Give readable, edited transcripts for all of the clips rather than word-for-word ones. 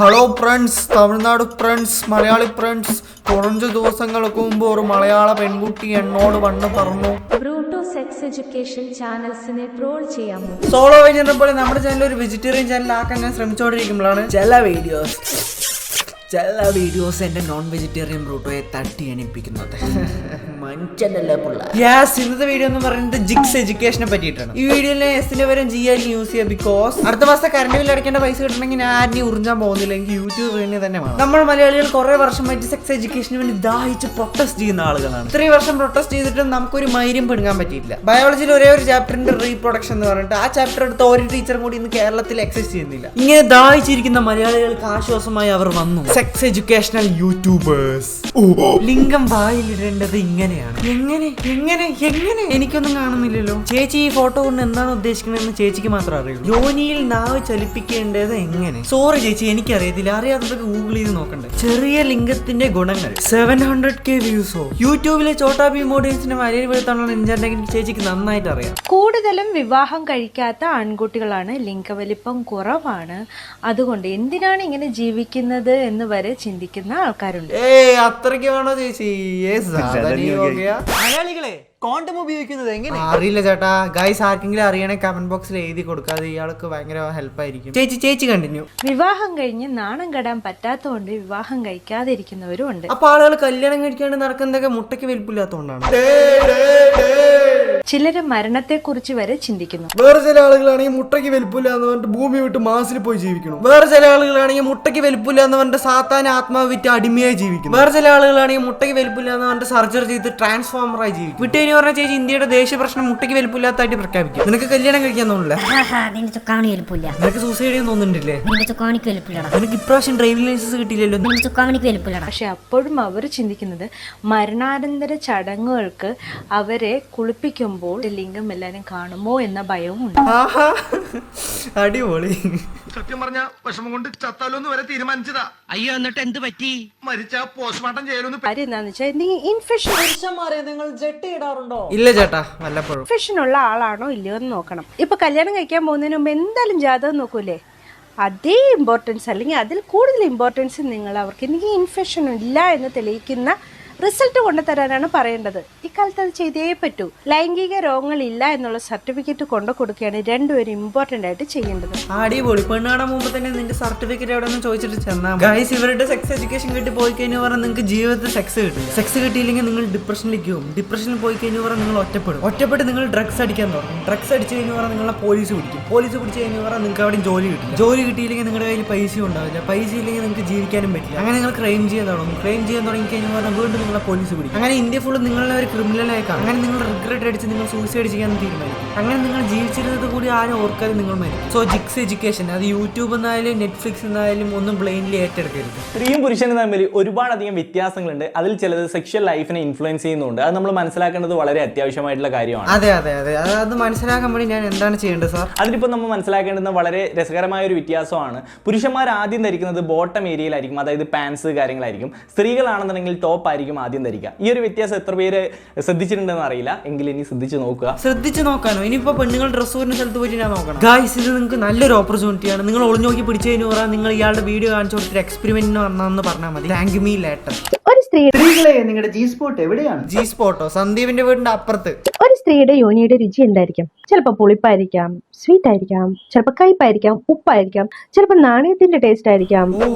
Hello friends, Tamil Nadu friends, Malayali friends. കുറഞ്ഞ ദിവസങ്ങൾക്ക് മുമ്പ് ഒരു മലയാള പെൺകുട്ടി എന്നോട് വന്ന് പറഞ്ഞു, ബ്രൂട്ടോ സെക്സ് എഡ്യൂക്കേഷൻ ചാനൽസിനെ ട്രോൾ ചെയ്യാമോ? സോളോ വെജിനെ പോലെ നമ്മുടെ ചാനൽ ഒരു വെജിറ്റേറിയൻ ചാനൽ ആക്കാൻ ഞാൻ ശ്രമിച്ചുകൊണ്ടിരിക്കുമ്പോഴാണ് ചില വീഡിയോസ് എന്റെ നോൺ വെജിറ്റേറിയൻ ബ്രൂട്ടോയെ തട്ടി എണിപ്പിക്കുന്നത്. മനുഷ്യനല്ലേ പുള്ള. ഇന്നത്തെ വീഡിയോ എന്ന് പറയുന്നത് ജിക്സ് എഡ്യൂക്കേഷനെ പറ്റിയിട്ടാണ്. ഈ വീഡിയോയിൽ എസിന്റെ വരെ ജി ആയിരിക്കും യൂസ് ചെയ്യുക. ബിക്കോസ് അടുത്ത മാസം കറണ്ട് ബില്ല് അടയ്ക്കേണ്ട പൈസ കിട്ടണമെങ്കിൽ ഞാൻ ആരെയും ഉറിഞ്ഞാൻ പോകുന്നില്ല. എനിക്ക് യൂട്യൂബ് തന്നെ വേണം. നമ്മൾ മലയാളികൾ കുറെ വർഷമായിട്ട് സെക്സ് എഡ്യൂക്കേഷന് വേണ്ടി ദാഹിച്ച് പ്രൊട്ടസ്റ്റ് ചെയ്യുന്ന ആളുകളാണ്. 3 വർഷം പ്രൊട്ടസ്റ്റ് ചെയ്തിട്ടും നമുക്കൊരു മൈര്യം പിടുങ്ങാൻ പറ്റിയില്ല. ബയോളജിയിൽ ഒരേ ഒരു ചാപ്റ്ററിന്റെ റീപ്രൊഡക്ഷൻ എന്ന് പറഞ്ഞിട്ട് ആ ചാപ്റ്റർ എടുത്ത ഒരു ടീച്ചറും കൂടി ഇന്ന് കേരളത്തിൽ എക്സിസ്റ്റ് ചെയ്യുന്നില്ല. ഇങ്ങനെ ദാഹിച്ചിരിക്കുന്ന മലയാളികൾക്ക് ആശ്വാസമായി അവർ വന്നു. Sex educational YouTubers. ലിംഗം വായിലിടേണ്ടത് ഇങ്ങനെയാണ്. എങ്ങനെ എങ്ങനെ എങ്ങനെ എനിക്കൊന്നും കാണുന്നില്ലല്ലോ. ചേച്ചി ഈ ഫോട്ടോ കൊണ്ട് എന്താണ് ഉദ്ദേശിക്കുന്നതെന്ന് ചേച്ചിക്ക് മാത്രം അറിയൂ. യോനിയിൽ നാവ് ചലിപ്പിക്കേണ്ടത് എങ്ങനെ? സോറി ചേച്ചി, എനിക്കറിയത്തില്ല. അറിയാത്തതൊക്കെ ഗൂഗിൾ ചെയ്ത് നോക്കണ്ടേ. ചെറിയ ലിംഗത്തിന്റെ ഗുണങ്ങൾ. 700K വ്യൂസോ. യൂട്യൂബിലെ ചോട്ടാ ഭീം ഓഡിയൻസിന്റെ വരയിൽ വീഴ്ത്താനുള്ള നിഞ്ചാണ്ടെങ്കിൽ ചേച്ചിക്ക് നന്നായിട്ട് അറിയാം. കൂടുതലും വിവാഹം കഴിക്കാത്ത ആൺകുട്ടികളാണ്. ലിംഗവലിപ്പം കുറവാണ്. അതുകൊണ്ട് എന്തിനാണ് ഇങ്ങനെ ജീവിക്കുന്നത് എന്ന് വരെ ചിന്തിക്കുന്ന ആൾക്കാരുണ്ട്. അത്രയ്ക്ക് വേണോ ചേച്ചി? മലയാളികളെ കോണ്ടം ഉപയോഗിക്കുന്നത് എങ്ങനെ അറിയില്ല ചേട്ടാ. ഗൈസ് ആർക്കെങ്കിലും അറിയണേ കമന്റ് ബോക്സിൽ എഴുതി കൊടുക്കാതെ ഇയാൾക്ക് ഭയങ്കര ഹെൽപ്പ് ആയിരിക്കും. ചേച്ചി കണ്ടിന്യൂ. വിവാഹം കഴിഞ്ഞ് നാണം കെടാൻ പറ്റാത്തതുകൊണ്ട് വിവാഹം കഴിക്കാതിരിക്കുന്നവരും ഉണ്ട്. അപ്പൊ ആളുകൾ കല്യാണം കഴിക്കാണ്ട് നടക്കുന്നതൊക്കെ മുട്ടയ്ക്ക് വലിപ്പില്ലാത്തതുകൊണ്ടാണ്. ചിലര് മരണത്തെ കുറിച്ച് വരെ ചിന്തിക്കുന്നു. വേറെ ചില ആളുകളാണെങ്കിൽ മുട്ടയ്ക്ക് വലിപ്പില്ല എന്ന് പറഞ്ഞിട്ട് ഭൂമി വിട്ട് മാസിൽ പോയി ജീവിക്കണം. വേറെ ചില ആളുകളാണെങ്കിൽ മുട്ടയ്ക്ക് വലിപ്പില്ല എന്ന് പറഞ്ഞിട്ട് സാത്താൻ ആത്മാവ് വിറ്റ് അടിമയായി ജീവിക്കും. വേറെ ചില ആളുകളാണെങ്കിൽ മുട്ടയ്ക്ക് വലിപ്പില്ല എന്ന് പറഞ്ഞിട്ട് സർജറി ചെയ്ത് ട്രാൻസ്ഫോമറായി ജീവിക്കും. വിട്ടേനി പറഞ്ഞ ചേച്ചി ഇന്ത്യയുടെ ദേശീയ പ്രശ്നം മുട്ടയ്ക്ക് വലിപ്പില്ലാത്തായിട്ട് പ്രഖ്യാപിക്കും. നിനക്ക് കല്യാണം കഴിക്കാൻ തോന്നില്ല? നിനക്ക് സൂസൈഡ് ചെയ്യാൻ തോന്നുന്നുണ്ടല്ലേ? നിനക്ക് ഇപ്രാവശ്യം ഡ്രൈവിംഗ് ലൈസൻസ് കിട്ടിയില്ലല്ലോ. പക്ഷെ അപ്പോഴും അവർ ചിന്തിക്കുന്നത് മരണാനന്തര ചടങ്ങുകൾക്ക് അവരെ കുളിപ്പിക്കുമ്പോൾ ലിംഗം എല്ലാരും കാണുമോ എന്ന ഭയവും ഉണ്ട്. അടിപൊളി. സത്യം പറഞ്ഞ വിഷമം കൊണ്ട് ചത്താലോന്ന് വരെ തീരുമാനിച്ചതാ. അയ്യോ, എന്നിട്ട് എന്ത് പറ്റി? മരിച്ച പോസ്റ്റ്മോർട്ടം ചെയ്യലൊന്ന്. കാര്യം എന്താന്ന് വെച്ചാൽ എന്തെങ്കിലും ഇൻഫെക്ഷൻ നിങ്ങൾ ജെട്ടി ഇടാറുണ്ടോ? ഇല്ല ചേട്ടാ, വല്ലപ്പോഴും. ഇൻഫെക്ഷൻ ഉള്ള ആളാണോ ഇല്ലയോ എന്ന് നോക്കണം. ഇപ്പൊ കല്യാണം കഴിക്കാൻ പോകുന്നതിന് മുമ്പ് എന്തായാലും ജാതകം നോക്കൂലേ? അതേ ഇമ്പോർട്ടൻസ് അല്ലെങ്കിൽ അതിൽ കൂടുതൽ ഇമ്പോർട്ടൻസ് നിങ്ങൾ അവർക്ക് എന്തെങ്കിലും ഇൻഫെക്ഷൻ ഇല്ല എന്ന് തെളിയിക്കുന്ന റിസൾട്ട് കൊണ്ടുതരാനാണ് പറയേണ്ടത്. ഇക്കാലത്ത് അത് ചെയ്തേ പറ്റൂ. ലൈംഗിക രോഗങ്ങളില്ല എന്നുള്ള സർട്ടിഫിക്കറ്റ് കൊണ്ടു കൊടുക്കുകയാണ് രണ്ടുപേരും ഇമ്പോർട്ടന്റ് ആയിട്ട് ചെയ്യേണ്ടത്. അടിപൊളി. പെണ്ണ് കാണാൻ മുമ്പ് തന്നെ നിന്റെ സർട്ടിഫിക്കറ്റ് എവിടെ നിന്ന് ചോദിച്ചിട്ട് ചെന്നാ. ഗൈസ്, ഇവരുടെ സെക്സ് എഡ്യൂക്കേഷൻ കിട്ടി പോയി കഴിഞ്ഞാൽ പറഞ്ഞാൽ നിങ്ങൾക്ക് ജീവിതത്തിൽ സെക്സ് കിട്ടും. സെക്സ് കിട്ടിയില്ലെങ്കിൽ നിങ്ങൾ ഡിപ്രഷനിലേക്ക് പോകും. ഡിപ്രഷനിൽ പോയി കഴിഞ്ഞാൽ പറഞ്ഞാൽ നിങ്ങൾ ഒറ്റപ്പെട്ട് നിങ്ങൾ ഡ്രഗ്സ് അടിക്കാൻ തുടങ്ങും. ഡ്രഗ്സ് അടിച്ചു കഴിഞ്ഞാൽ പറഞ്ഞാൽ നിങ്ങളെ പോലീസ് പിടിച്ചു കഴിഞ്ഞാൽ പറഞ്ഞാൽ നിങ്ങൾക്ക് അവിടെ ജോലി കിട്ടില്ല. ജോലി കിട്ടിയില്ലെങ്കിൽ നിങ്ങളുടെ കയ്യിൽ പൈസ ഉണ്ടാവില്ല. പൈസ ഇല്ലെങ്കിൽ നിങ്ങൾക്ക് ജീവിക്കാനും പറ്റില്ല. അങ്ങനെ നിങ്ങൾ ക്രൈം ചെയ്യാൻ തുടങ്ങി കഴിഞ്ഞാൽ പറഞ്ഞാൽ വീണ്ടും നിങ്ങളെ പോലീസ് പിടിക്കും. അങ്ങനെ ഇന്ത്യ ഫുള്ള് നിങ്ങളെ ഒരു ക്രിമിനലായി കാണും. അങ്ങനെ നിങ്ങൾ റിഗ്രറ്റ് അടിച്ച് നിങ്ങൾ സൂസൈഡ് ചെയ്യാൻ തീരുമാനിക്കും. അങ്ങനെ നിങ്ങൾ ജീവിച്ചിരുന്നത് കൂടി ആരും ഓർക്കാതെ നിങ്ങൾ മരിക്കും. സോ ജിക്സ് എഡ്യൂക്കേഷൻ അത് യൂട്യൂബ് എന്നായാലും നെറ്റ്ഫ്ലിക്സ് എന്നായാലും ഒന്നും ബ്ലെയിൻലി ഏറ്റെടുക്കരുത്. സ്ത്രീയും പുരുഷനും തമ്മിൽ ഒരുപാടധികം വ്യത്യാസങ്ങളുണ്ട്. അതിൽ ചിലത് സെക്ഷൽ ലൈഫിനെ ഇൻഫ്ലുവൻസ് ചെയ്യുന്നുണ്ട്. അത് നമ്മൾ മനസ്സിലാക്കേണ്ടത് വളരെ അത്യാവശ്യമായിട്ടുള്ള കാര്യമാണ്. അതെ അത് മനസ്സിലാക്കാൻ വേണ്ടി ഞാൻ എന്താണ് ചെയ്യേണ്ടത് സാർ? അതിലിപ്പോൾ നമ്മൾ മനസ്സിലാക്കേണ്ടുന്ന വളരെ രസകരമായ ഒരു വ്യത്യാസമാണ്. പുരുഷന്മാർ ആദ്യം ധരിക്കുന്നത് ബോട്ടം ഏരിയയിലായിരിക്കും, അതായത് പാൻസ് കാര്യങ്ങളായിരിക്കും. സ്ത്രീകളാണെന്നുണ്ടെങ്കിൽ ടോപ്പ് ആയിരിക്കും ആദ്യം ധരിക്കുക. ഈ ഒരു വ്യത്യാസം എത്ര പേര് ശ്രദ്ധിച്ചിട്ടുണ്ടെന്ന് അറിയില്ല. എങ്കിൽ ഇനി ശ്രദ്ധിച്ചു നോക്കാനോ? ഇനിയിപ്പോ പെണ്ണുങ്ങൾ ഡ്രസ്സ് വരുന്ന സ്ഥലത്ത് പോയിട്ട് ഞാൻ നോക്കണം. ഗായ്സ്, ഇത് നിങ്ങൾക്ക് നല്ലൊരു ഓപ്പർച്യൂണിറ്റിയാണ്. നിങ്ങൾ ഒളിഞ്ഞു നോക്കി പിടിച്ചു കഴിഞ്ഞു പറയാൻ നിങ്ങൾ ഇയാളുടെ വീഡിയോ കാണിച്ചു കൊടുത്തിട്ട് എക്സ്പെരിമെന്റിന് വന്നാന്ന് പറഞ്ഞാൽ മതി. Thank me later. സ്ത്രീകളെ, നിങ്ങളുടെ ജി സ്പോട്ട് എവിടെയാണ്? ജി സ്പോട്ടോ? സന്ദീപിന്റെ വീടിന്റെ അപ്പുറത്ത്. ഒരു സ്ത്രീയുടെ യോനിയുടെ രുചി എന്തായിരിക്കും? ചിലപ്പോൾ പുളിപ്പായിരിക്കാം, സ്വീറ്റ് ആയിരിക്കാം, ചിലപ്പോൾ കയ്പായിരിക്കാം, ഉപ്പായിരിക്കാം, ചിലപ്പോൾ നാണയത്തിന്റെ ടേസ്റ്റ് ആയിരിക്കാം.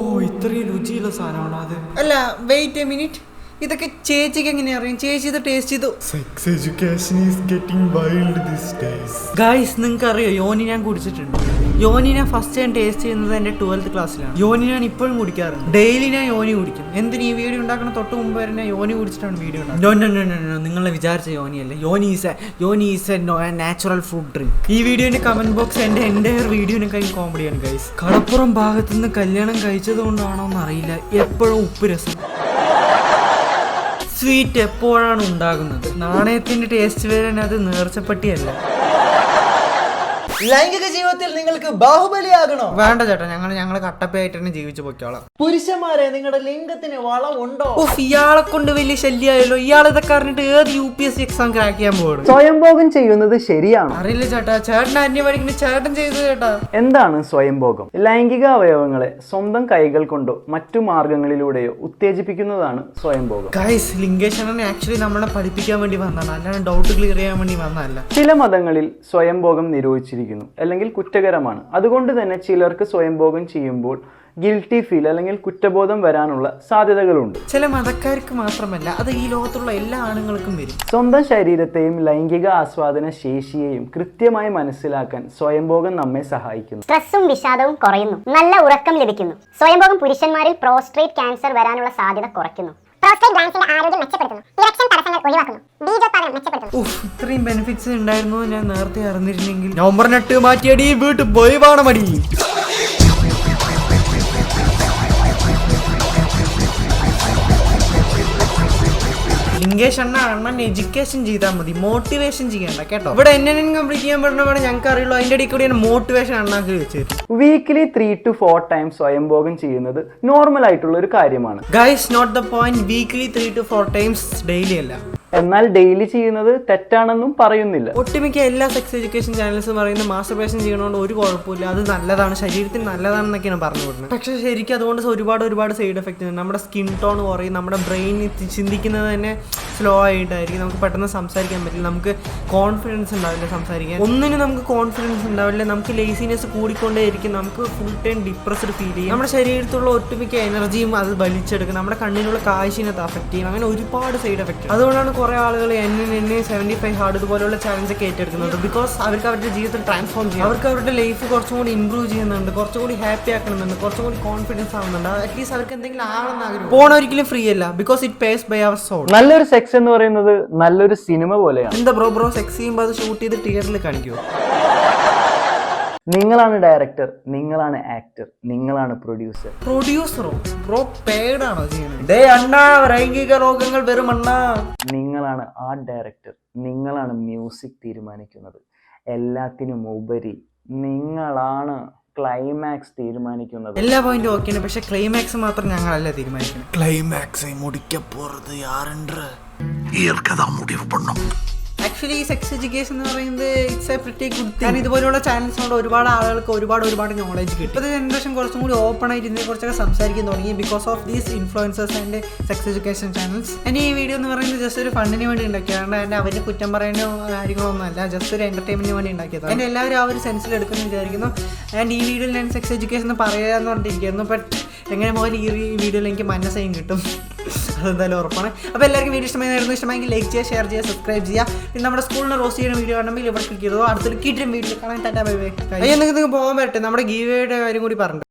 ഇത്രയും രുചിയുള്ള സാധനമാണോ അത്? അല്ല, വെയിറ്റ് എ മിനിറ്റ്. ഇതൊക്കെ ചേച്ചിക്ക് എങ്ങനെ അറിയാം? ചേച്ചി ഇത് ടേസ്റ്റ് ചെയ്തു. Sex education is getting wild this days. Guys, നിങ്ങൾക്ക് അറിയോ യോനി ഞാൻ കുടിച്ചിട്ടുണ്ട്. യോനി ഞാൻ ഫസ്റ്റ് ടൈം ടേസ്റ്റ് ചെയ്യുന്നത് എൻ്റെ 12th ക്ലാസ്സിലാണ്. യോനി ഞാൻ ഇപ്പോഴും കുടിക്കാറുണ്ട്. ഡെയിലി ഞാൻ യോനി കുടിക്കും. എന്തിന് ഈ വീഡിയോ ഉണ്ടാക്കുന്ന തൊട്ട് മുമ്പ് വരെ ഞാൻ യോനി കുടിച്ചിട്ടാണ് വീഡിയോ ഉണ്ടാക്കുന്നത്. നിങ്ങളെ വിചാരിച്ച യോനിയല്ലേ. യോനി is A natural fruit drink. ഈ വീഡിയോന്റെ കമന്റ് ബോക്സ് എൻ്റെ എൻ്റയർ വീഡിയോനേക്കാൾ കോമഡിയാണ് ഗൈസ്. കടപ്പുറം ഭാഗത്തുനിന്ന് കല്യാണം കഴിച്ചത് കൊണ്ടാണോ എന്നറിയില്ല, എപ്പോഴും ഉപ്പ് രസം. സ്വീറ്റ് എപ്പോഴാണ് ഉണ്ടാകുന്നത്? നാണയത്തിന്റെ ടേസ്റ്റ് വരാൻ അത് നേർച്ചപ്പട്ടിയല്ല. ലൈംഗിക ജീവിതത്തിൽ നിങ്ങൾക്ക് ബാഹുബലിയാകണോ? വേണ്ട ചേട്ടാ, ഞങ്ങൾ കട്ടപ്പയായിട്ട് തന്നെ ജീവിച്ചു പൊയ്ക്കോളാം. പുരുഷന്മാരെ നിങ്ങളുടെ ലിംഗത്തിന് വളവുണ്ടോ? ഇയാളെ കൊണ്ട് വലിയ ശല്യമായല്ലോ. ഇയാൾ ഇതൊക്കെ അറിഞ്ഞിട്ട് ഏത് UPSC എക്സാം ക്രാക്ക് ചെയ്യാൻ പോകും? സ്വയംഭോഗം ചെയ്യുന്നത് ശരിയാണോ? അറിയില്ല ചേട്ടാ, ചേട്ടൻ അന്യ പഠിക്കുന്ന ചേട്ടൻ ചെയ്തു ചേട്ടാ. എന്താണ് സ്വയംഭോഗം? ലൈംഗിക അവയവങ്ങളെ സ്വന്തം കൈകൾ കൊണ്ടോ മറ്റു മാർഗങ്ങളിലൂടെയോ ഉത്തേജിപ്പിക്കുന്നതാണ് സ്വയംഭോഗം. ഗൈസ്, ലിംഗേഷനെ ആക്ച്വലി നമ്മളെ പഠിപ്പിക്കാൻ വേണ്ടി വന്നതാണ്, അല്ലാണ്ട് ഡൗട്ട് ക്ലിയർ ചെയ്യാൻ വേണ്ടി വന്നതല്ല. ചില മതങ്ങളിൽ സ്വയംഭോഗം നിരോധിച്ചിരിക്കുന്നു അല്ലെങ്കിൽ കുറ്റകരമാണ്. അതുകൊണ്ട് തന്നെ ചിലർക്ക് സ്വയംഭോഗം ചെയ്യുമ്പോൾ ഗിൽറ്റി ഫീൽ അല്ലെങ്കിൽ കുറ്റബോധം വരാനുള്ള സാധ്യതകളുണ്ട്. ചില മതക്കാർക്ക് മാത്രമല്ല, അത് ഈ ലോകത്തുള്ള എല്ലാ ആണുങ്ങൾക്കും വരും. സ്വന്തം ശരീരത്തെയും ലൈംഗിക ആസ്വാദന ശേഷിയെയും കൃത്യമായി മനസ്സിലാക്കാൻ സ്വയംഭോഗം നമ്മെ സഹായിക്കുന്നു. സ്ട്രെസ്സും വിഷാദവും കുറയുന്നു, നല്ല ഉറക്കം ലഭിക്കുന്നു. സ്വയംഭോഗം പുരുഷന്മാരിൽ പ്രോസ്ട്രേറ്റ് ക്യാൻസർ വരാനുള്ള സാധ്യത കുറയ്ക്കുന്നു. പ്രോസ്ട്രേറ്റ് ഗ്ലാൻസിന്റെ ആരോഗ്യം മെച്ചപ്പെടുത്തുന്നു. ഇറക്ഷൻ തടസ്സങ്ങൾ ഒഴിവാക്കുന്നു. ബീജോത്പാദനം മെച്ചപ്പെടുത്തുന്നു. ഇത്രയും ബെനിഫിറ്റ്സ് ഉണ്ടായിരുന്നു ഞാൻ നേരത്തെ അറിഞ്ഞിരുന്നെങ്കിൽ. നവംബർ 8 മാറ്റിയടി, വീട്ടിൽ പോയി വേണമടി. ലിംഗേഷ് അണ്ണൻ എഡ്യൂക്കേഷൻ ചെയ്താൽ മതി, മോട്ടിവേഷൻ ചെയ്യണ്ട കേട്ടോ. ഇവിടെ എന്നെ കംപ്ലീറ്റ് ചെയ്യാൻ പറ്റുന്ന വേണം ഞങ്ങൾക്ക് അറിയുള്ളൂ. അതിന്റെ ഇടയിൽ കൂടി മോട്ടിവേഷൻ അണ്ണാക്കി വെച്ചിട്ട് വീക്കിലി 3 to 4 ടൈംസ് സ്വയംഭോഗം ചെയ്യുന്നത് നോർമൽ ആയിട്ടുള്ള ഒരു കാര്യമാണ്. Guys, note the point. Weekly 3 to 4 times daily അല്ല. എന്നാൽ ഡെയിലി ചെയ്യുന്നത് തെറ്റാണെന്നും പറയുന്നില്ല. ഒട്ടുമിക്ക എല്ലാ സെക്സ് എഡ്യൂക്കേഷൻ ചാനൽസും പറയുന്നത് മാസ്റ്റർബേഷൻ ചെയ്യണോണ്ട് ഒരു കുഴപ്പമില്ല, അത് നല്ലതാണ്, ശരീരത്തിന് നല്ലതാണെന്നൊക്കെയാണ് പറഞ്ഞു കൊടുക്കുന്നത്. പക്ഷേ ശരിക്കും അതുകൊണ്ട് ഒരുപാട് സൈഡ് എഫക്റ്റ് ഉണ്ട്. നമ്മുടെ സ്കിൻ ടോൺ കുറയും, നമ്മുടെ ബ്രെയിൻ ചിന്തിക്കുന്നത് തന്നെ സ്ലോ ആയിട്ടായിരിക്കും, നമുക്ക് പെട്ടെന്ന് സംസാരിക്കാൻ പറ്റില്ല, നമുക്ക് കോൺഫിഡൻസ് ഉണ്ടാവില്ല സംസാരിക്കാൻ, ഒന്നിനും നമുക്ക് കോൺഫിഡൻസ് ഉണ്ടാവില്ല, നമുക്ക് ലേസിനെസ് കൂടിക്കൊണ്ടേയിരിക്കും, നമുക്ക് ഫുൾ ടൈം ഡിപ്രസ്ഡ് ഫീൽ ചെയ്യും, നമ്മുടെ ശരീരത്തിലുള്ള ഒട്ടുമിക്ക എനർജിയും അത് വലിച്ചെടുക്കും, നമ്മുടെ കണ്ണിനുള്ള കാഴ്ചയെ അഫക്റ്റ് ചെയ്യും. അങ്ങനെ ഒരുപാട് സൈഡ് എഫക്റ്റ്. അതുകൊണ്ടാണ് കുറേ ആളുകൾ എന്നെ 75 ഹാർഡ് ഇതുപോലുള്ള ചാലഞ്ച് ഒക്കെ ഏറ്റെടുക്കുന്നുണ്ട്. ബിക്കോസ് അവർക്ക് അവരുടെ ജീവിതത്തിൽ ട്രാൻസ്ഫോം ചെയ്യും, അവർക്ക് അവരുടെ ലൈഫ് കുറച്ചും കൂടി ഇംപ്രൂവ് ചെയ്യുന്നുണ്ട്, കുറച്ചും കൂടി ഹാപ്പി ആക്കണമെന്നുണ്ട്, കുറച്ചും കൂടി കോൺഫിഡൻസ് ആവുന്നുണ്ട്. അറ്റ്ലീസ്റ്റ് അവർക്ക് എന്തെങ്കിലും ആവണമെന്ന് ആഗ്രഹം. പോണ ഒരിക്കലും ഫ്രീ അല്ല, because it pays by our soul. നല്ലൊരു സെക്സ് എന്ന് പറയുന്നത് നല്ലൊരു സിനിമ പോലെയാണ്. എന്താ ബ്രോ സെക്സ് ചെയ്യുമ്പോൾ അത് ഷൂട്ട് ചെയ്ത് തിയേറ്ററിൽ കാണിക്കുമോ? നിങ്ങളാണ് ഡയറക്ടർ, നിങ്ങളാണ് ആക്ടർ, നിങ്ങളാണ് പ്രൊഡ്യൂസറോ? ബ്രോ പെയ്ഡ് ആണോ ചെയ്യുന്നത്? ലൈംഗിക രോഗങ്ങൾ വെറും അണ്ണാ. നിങ്ങളാണ് ആർട്ട് ഡയറക്ടർ, നിങ്ങളാണ് മ്യൂസിക് തീരുമാനിക്കുന്നത്. എല്ലാത്തിനും ഉപരി നിങ്ങളാണ് ക്ലൈമാക്സ് തീരുമാനിക്കുന്നത്. എല്ലാ പോയിന്റും ഓക്കെയാണ്, പക്ഷെ ക്ലൈമാക്സ് മാത്രം ഞങ്ങളല്ല തീരുമാനിക്കുന്നത്. ക്ലൈമാക്സ് മുടിക്കപ്പോറത് യാറുണ്ട്. ആക്ച്വലി ഈ സെക്സ് എഡ്യൂക്കേഷൻ എന്ന് പറയുന്നത് it's A pretty good thing. കാരണം ഇതുപോലുള്ള ചാനൽസ് കൊണ്ട് ഒരുപാട് ആളുകൾക്ക് ഒരുപാട് നോളജ് കിട്ടും. ഇപ്പോഴത്തെ ജനറേഷൻ കുറച്ചും കൂടി ഓപ്പൺ ആയിട്ട് ഇതിനെ കുറിച്ചൊക്കെ സംസാരിക്കാൻ തുടങ്ങി because of these influencers and sex education channels. എൻ്റെ ഈ വീഡിയോ എന്ന് പറയുന്നത് ജസ്റ്റ് ഒരു ഫണ്ടിന് വേണ്ടി ഉണ്ടാക്കിയതാണ്. എൻ്റെ അവരുടെ കുറ്റം പറയാനോ കാര്യങ്ങളൊന്നും അല്ല, ജസ്റ്റ് ഒരു എൻ്റർടൈൻമെൻറ്റിന് വേണ്ടി ഉണ്ടാക്കിയതാണ്. എൻ്റെ എല്ലാവരും ആ ഒരു സെൻസിൽ എടുക്കുമെന്ന് വിചാരിക്കുന്നു. ആൻഡ് ഈ വീഡിയോയിൽ ഞാൻ സെക്സ് എഡ്യൂക്കേഷൻ പറയാമെന്ന് പറഞ്ഞിരിക്കുന്നു. ബട്ട് എങ്ങനെ പോയാലും ഈ വീഡിയോയിൽ എനിക്ക് മനസ്സയും കിട്ടും, അതെന്തായാലും ഉറപ്പാണ്. അപ്പോൾ എല്ലാവർക്കും വീഡിയോ ഇഷ്ടമായെങ്കിൽ ലൈക്ക് ചെയ്യുക, ഷെയർ ചെയ്യുക, സബ്സ്ക്രൈബ് ചെയ്യുക. പിന്നെ നമ്മുടെ സ്കൂളിന് റോസ്റ്റ് ചെയ്യുന്ന വീഡിയോ കാണുമ്പോൾ ഇവിടെ ക്ലിക്ക് ചെയ്തോ. അടുത്തൊരു കിട്ടും വീഡിയോ കാണാൻ ടാറ്റാ ബൈ ബൈ. നിങ്ങൾക്ക് പോകാൻ പറ്റും. നമ്മുടെ ഗീവയുടെ കാര്യം കൂടി പറഞ്ഞു.